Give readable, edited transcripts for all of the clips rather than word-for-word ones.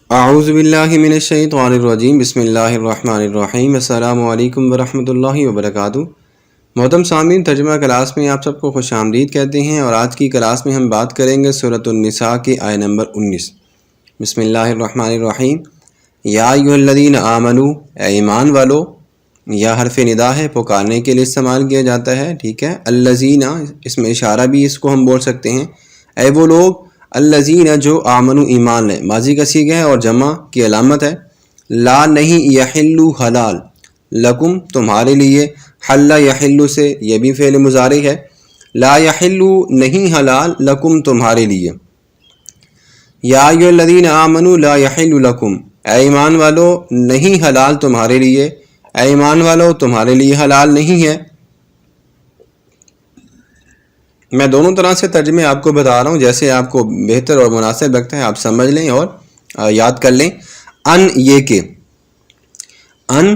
اعوذ باللہ من الشیطان الرجیم، بسم اللہ الرحمن الرحیم۔ السلام علیکم ورحمۃ اللہ وبرکاتہ۔ محترم سامعین، ترجمہ کلاس میں آپ سب کو خوش آمدید کہتے ہیں، اور آج کی کلاس میں ہم بات کریں گے سورۃ النساء کی آیت نمبر 19۔ بسم اللہ الرحمن الرحیم۔ یا ایھا الذین آمنوا، اے ایمان والو، یا حرف ندا ہے، پکارنے کے لیے استعمال کیا جاتا ہے، ٹھیک ہے۔ الذین، اس میں اشارہ بھی اس کو ہم بول سکتے ہیں، اے وہ لوگ، الذین جو آمنوا ایمان لیں، ماضی کا صیغہ ہے اور جمع کی علامت ہے۔ لا نہیں، یحلو حلال، لکم تمہارے لیے، حل یحلو سے یہ بھی فعل مضارع ہے، لا یحلو نہیں حلال، لکم تمہارے لیے۔ یا ایھا الذین آمنوا لا یحل لکم، اے ایمان والو نہیں حلال تمہارے لیے، اے ایمان والو تمہارے لیے حلال نہیں ہے۔ میں دونوں طرح سے ترجمے آپ کو بتا رہا ہوں، جیسے آپ کو بہتر اور مناسب لگتا ہے آپ سمجھ لیں اور یاد کر لیں۔ ان یہ کہ، ان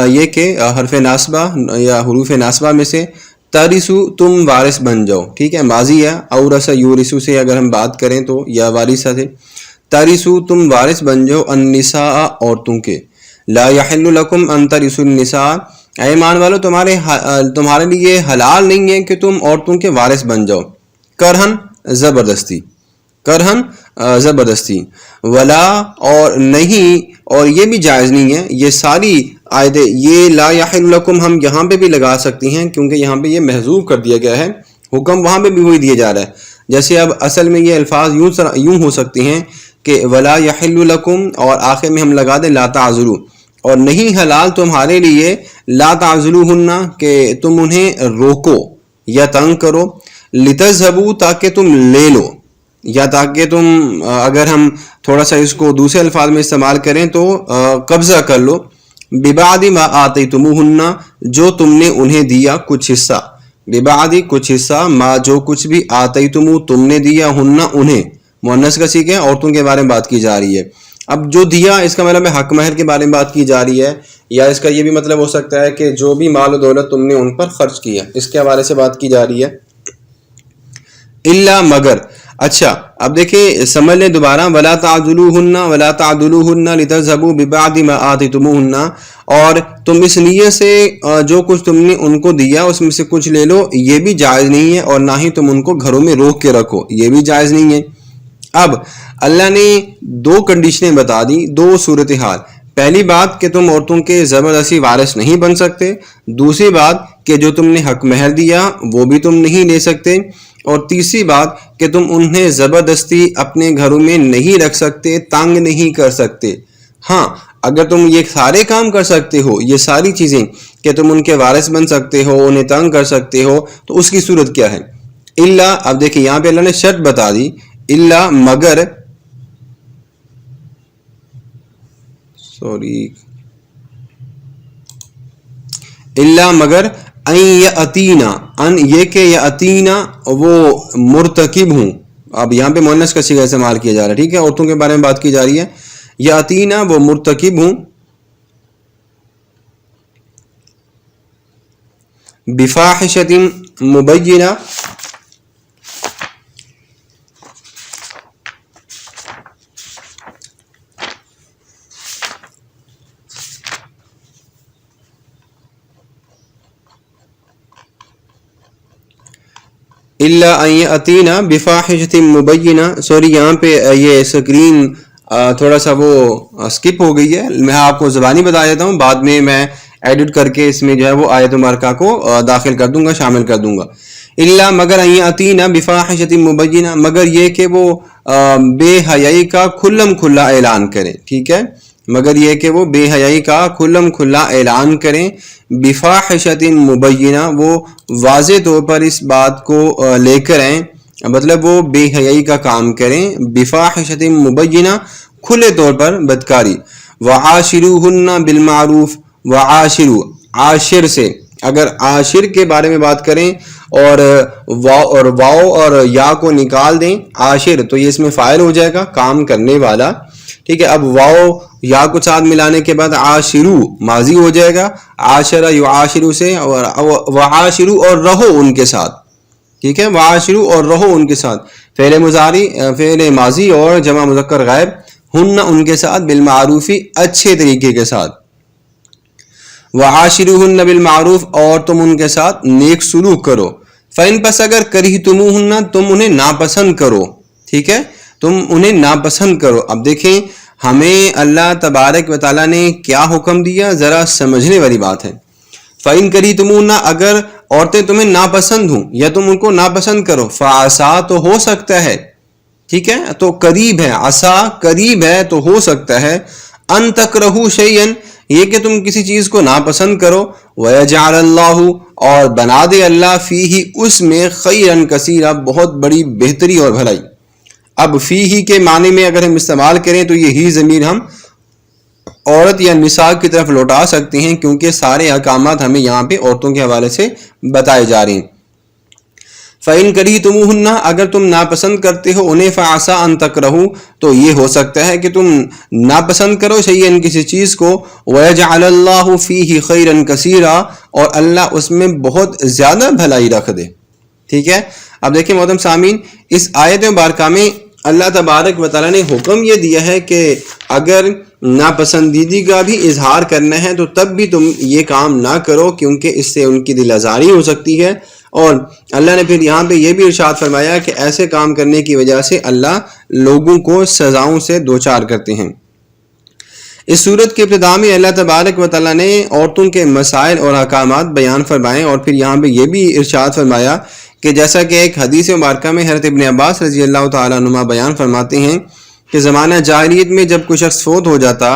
یہ کہ حرف ناصبہ یا حروف ناصبہ میں سے، ترثو تم وارث بن جاؤ، ٹھیک ہے، ماضی ہے، اورث یورثو سے اگر ہم بات کریں تو یا وارثہ سے، ترثو تم وارث بن جاؤ، النساء عورتوں کے، لا یحل لکم ان ترثوا النساء، اے ایمان والو تمہارے لیے حلال نہیں ہے کہ تم عورتوں کے وارث بن جاؤ، کرہن زبردستی، کرہن زبردستی، ولا اور نہیں، اور یہ بھی جائز نہیں ہے۔ یہ ساری آیتیں، یہ لا یحل لکم ہم یہاں پہ بھی لگا سکتی ہیں، کیونکہ یہاں پہ یہ محذوف کر دیا گیا ہے، حکم وہاں پہ بھی وہی دیا جا رہا ہے۔ جیسے اب اصل میں یہ الفاظ یوں ہو سکتی ہیں کہ ولا یحل لکم، اور آخر میں ہم لگا دیں لا تعذلوا، اور نہیں حلال تمہارے لیے، لا تعذلوہن کہ تم انہیں روکو یا تنگ کرو، لتذہبوا تاکہ تم لے لو، یا تاکہ تم اگر ہم تھوڑا سا اس کو دوسرے الفاظ میں استعمال کریں تو قبضہ کر لو، ببعض ما آتیتموہن جو تم نے انہیں دیا کچھ حصہ، ببعض کچھ حصہ، ما جو کچھ بھی آتیتمو تم نے دیا، ہن انہیں، مؤنث کا صیغہ ہے، عورتوں کے بارے میں بات کی جا رہی ہے۔ اب جو دیا اس کا مطلب ہے حق مہر کے بارے میں بات کی جا رہی ہے، یا اس کا یہ بھی مطلب ہو سکتا ہے کہ جو بھی مال و دولت تم نے ان پر خرچ کیا، اس کے حوالے سے بات کی جا رہی ہے۔ الا مگر، اچھا اب دیکھیں سمجھ لیں دوبارہ، ولا تعذلوہن ولا تعذلوہن لتذہبوا ببعض ما آتیتموہن، اور تم اس نیت سے جو کچھ تم نے ان کو دیا اس میں سے کچھ لے لو، یہ بھی جائز نہیں ہے، اور نہ ہی تم ان کو گھروں میں روک کے رکھو، یہ بھی جائز نہیں ہے۔ اب اللہ نے دو کنڈیشنیں بتا دی، دو صورتحال۔ پہلی بات کہ تم عورتوں کے زبردستی وارث نہیں بن سکتے، دوسری بات کہ جو تم نے حق مہر دیا وہ بھی تم نہیں لے سکتے، اور تیسری بات کہ تم انہیں زبردستی اپنے گھروں میں نہیں رکھ سکتے، تنگ نہیں کر سکتے۔ ہاں اگر تم یہ سارے کام کر سکتے ہو، یہ ساری چیزیں کہ تم ان کے وارث بن سکتے ہو، انہیں تنگ کر سکتے ہو، تو اس کی صورت کیا ہے؟ الا، اب دیکھیں یہاں پہ اللہ نے شرط بتا دی، الا مگر، الا مگر، ان یاتینا، ان یہ کہ یاتینا وہ مرتکب ہوں، اب یہاں پہ مؤنث کا صیغہ استعمال کیا جا رہا ہے، ٹھیک ہے، عورتوں کے بارے میں بات کی جا رہی ہے، یاتینا وہ مرتکب ہوں، بفاحشۃ مبینہ، الا ان یاتینا بفاحشۃ مبینہ، سوری یہاں پہ یہ اسکرین تھوڑا سا وہ اسکپ ہو گئی ہے، میں آپ کو زبانی بتا دیتا ہوں، بعد میں ایڈٹ کر کے اس میں جو ہے وہ آیت مبارکہ کو داخل کر دوں گا، شامل کر دوں گا۔ الا مگر ان یاتینا بفاحشۃ مبینہ، مگر یہ کہ وہ بے حیائی کا کھلم کھلا اعلان کریں، ٹھیک ہے، مگر یہ کہ وہ بے حیائی کا کھلم کھلا اعلان کریں، بفاحشۃ مبینہ وہ واضح طور پر اس بات کو لے کر آئیں، مطلب وہ بے حیائی کا کام کریں، بفاحشۃ مبینہ کھلے طور پر بدکاری، وعاشروہن بالمعروف، وعاشرو عاشر سے، اگر عاشر کے بارے میں بات کریں اور واو اور یا کو نکال دیں، عاشر تو یہ اس میں فاعل ہو جائے گا، کام کرنے والا، ٹھیک ہے، اب واو یا کو ساتھ ملانے کے بعد عاشرو ماضی ہو جائے گا، عاشرہ یعاشرو سے، اور وعاشرو اور رہو ان کے ساتھ، ٹھیک ہے، وعاشرو اور رہو ان کے ساتھ، فعل مضارع، فعل ماضی اور جمع مذکر غائب ہن ان کے ساتھ بالمعروفی اچھے طریقے کے ساتھ، وعاشروہن بالمعروف اور تم ان کے ساتھ نیک سلوک کرو، فإن پس اگر کرہتموہن تم انہیں ناپسند کرو، ٹھیک ہے، تم انہیں ناپسند کرو۔ اب دیکھیں ہمیں اللہ تبارک و تعالیٰ نے کیا حکم دیا، ذرا سمجھنے والی بات ہے۔ فَإِن كَرِهْتُمُوهُنَّ اگر عورتیں تمہیں ناپسند ہوں یا تم ان کو ناپسند کرو، فَعَسَىٰ تو ہو سکتا ہے، ٹھیک ہے، تو قریب ہے، عسا قریب ہے تو ہو سکتا ہے، ان تکرہوا شیئا یہ کہ تم کسی چیز کو ناپسند کرو، وَيَجْعَلَ اللَّهُ اور بنا دے اللہ فیہ اس میں خیرا کثیرا بہت بڑی بہتری اور بھلائی۔ اب فیہ کے معنی میں اگر ہم استعمال کریں تو یہ ہی ضمیر ہم عورت یا نساء کی طرف لوٹا سکتے ہیں، کیونکہ سارے احکامات ہمیں یہاں پہ عورتوں کے حوالے سے بتائے جا رہے ہیں۔ فَإِن كَرِهْتُمُوهُنَّ اگر تم ناپسند کرتے ہو انہیں، فَعَسَىٰ أَن تَكْرَهُوا تو یہ ہو سکتا ہے کہ تم ناپسند کرو شیئاً کسی چیز کو، وَيَجْعَلَ اللَّهُ فِيهِ خَيْرًا كَثِيرًا اور اللہ اس میں بہت زیادہ بھلائی رکھ دے، ٹھیک ہے۔ اب دیکھیں محترم سامعین، اس آیت مبارکہ میں اللہ تبارک و تعالیٰ نے حکم یہ دیا ہے کہ اگر ناپسندیدگی کا بھی اظہار کرنا ہے تو تب بھی تم یہ کام نہ کرو، کیونکہ اس سے ان کی دل آزاری ہو سکتی ہے، اور اللہ نے پھر یہاں پہ یہ بھی ارشاد فرمایا کہ ایسے کام کرنے کی وجہ سے اللہ لوگوں کو سزاؤں سے دوچار کرتے ہیں۔ اس صورت کے ابتدا میں اللہ تبارک و تعالیٰ نے عورتوں کے مسائل اور احکامات بیان فرمائے، اور پھر یہاں پہ یہ بھی ارشاد فرمایا کہ جیسا کہ ایک حدیث مبارکہ میں حضرت ابن عباس رضی اللہ تعالیٰ عنہما بیان فرماتے ہیں کہ زمانہ جاہلیت میں جب کوئی شخص فوت ہو جاتا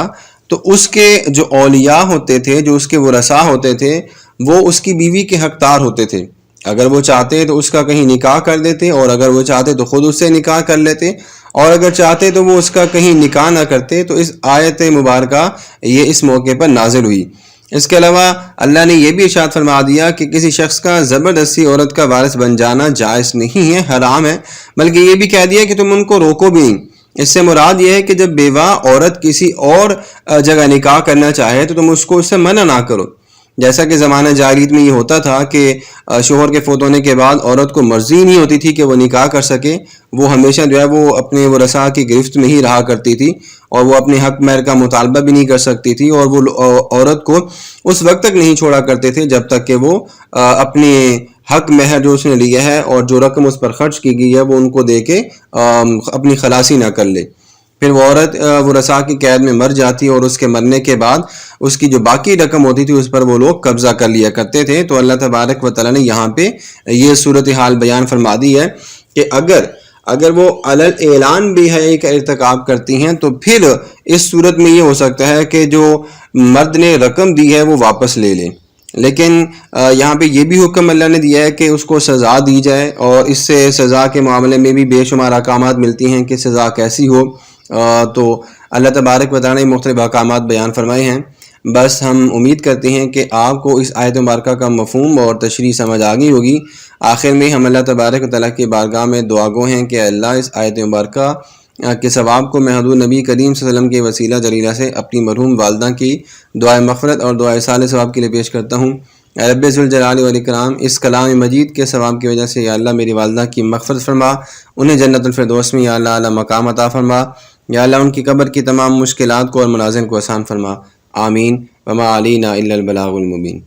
تو اس کے جو اولیاء ہوتے تھے، جو اس کے ورثاء ہوتے تھے، وہ اس کی بیوی کے حقدار ہوتے تھے۔ اگر وہ چاہتے تو اس کا کہیں نکاح کر دیتے، اور اگر وہ چاہتے تو خود اس سے نکاح کر لیتے، اور اگر چاہتے تو وہ اس کا کہیں نکاح نہ کرتے۔ تو اس آیت مبارکہ یہ اس موقع پر نازل ہوئی۔ اس کے علاوہ اللہ نے یہ بھی ارشاد فرما دیا کہ کسی شخص کا زبردستی عورت کا وارث بن جانا جائز نہیں ہے، حرام ہے، بلکہ یہ بھی کہہ دیا کہ تم ان کو روکو بھی نہیں۔ اس سے مراد یہ ہے کہ جب بیوہ عورت کسی اور جگہ نکاح کرنا چاہے تو تم اس کو اس سے منع نہ کرو، جیسا کہ زمانہ جاہلیت میں یہ ہوتا تھا کہ شوہر کے فوت ہونے کے بعد عورت کو مرضی نہیں ہوتی تھی کہ وہ نکاح کر سکے، وہ ہمیشہ جو ہے وہ اپنے ورثاء کی گرفت میں ہی رہا کرتی تھی، اور وہ اپنے حق مہر کا مطالبہ بھی نہیں کر سکتی تھی، اور وہ عورت کو اس وقت تک نہیں چھوڑا کرتے تھے جب تک کہ وہ اپنے حق مہر جو اس نے لیا ہے اور جو رقم اس پر خرچ کی گئی ہے وہ ان کو دے کے اپنی خلاصی نہ کر لے۔ پھر وہ عورت ورثاء کی قید میں مر جاتی، اور اس کے مرنے کے بعد اس کی جو باقی رقم ہوتی تھی اس پر وہ لوگ قبضہ کر لیا کرتے تھے۔ تو اللہ تبارک و تعالیٰ نے یہاں پہ یہ صورتحال بیان فرما دی ہے کہ اگر وہ علل اعلان بھی ہے کہ ارتکاب کرتی ہیں تو پھر اس صورت میں یہ ہو سکتا ہے کہ جو مرد نے رقم دی ہے وہ واپس لے لیں، لیکن یہاں پہ یہ بھی حکم اللہ نے دیا ہے کہ اس کو سزا دی جائے، اور اس سے سزا کے معاملے میں بھی بے شمار احکامات ملتی ہیں کہ سزا کیسی ہو۔ تو اللہ تبارک و تعالیٰ نے مختلف احکامات بیان فرمائے ہیں۔ بس ہم امید کرتے ہیں کہ آپ کو اس آیت مبارکہ کا مفہوم اور تشریح سمجھ آ گئی ہوگی۔ آخر میں ہم اللہ تبارک و تعالیٰ کی بارگاہ میں دعا گو ہیں کہ اللہ اس آیت مبارکہ کے ثواب کو میں حضور نبی کریم صلی اللہ علیہ وسلم کے وسیلہ جلیلہ سے اپنی مرحوم والدہ کی دعائے مغفرت اور دعائے صالح ثواب کے لیے پیش کرتا ہوں۔ اے رب ذوالجلال والاکرام، اس کلام مجید کے ثواب کی وجہ سے یا اللہ میری والدہ کی مغفرت فرما، انہیں جنت الفردوس میں یا اللہ اعلیٰ مقام عطا فرما، یا اللہ ان کی قبر کی تمام مشکلات کو اور منازل کو آسان فرما، آمین۔ وما علینا الا البلاغ المبین۔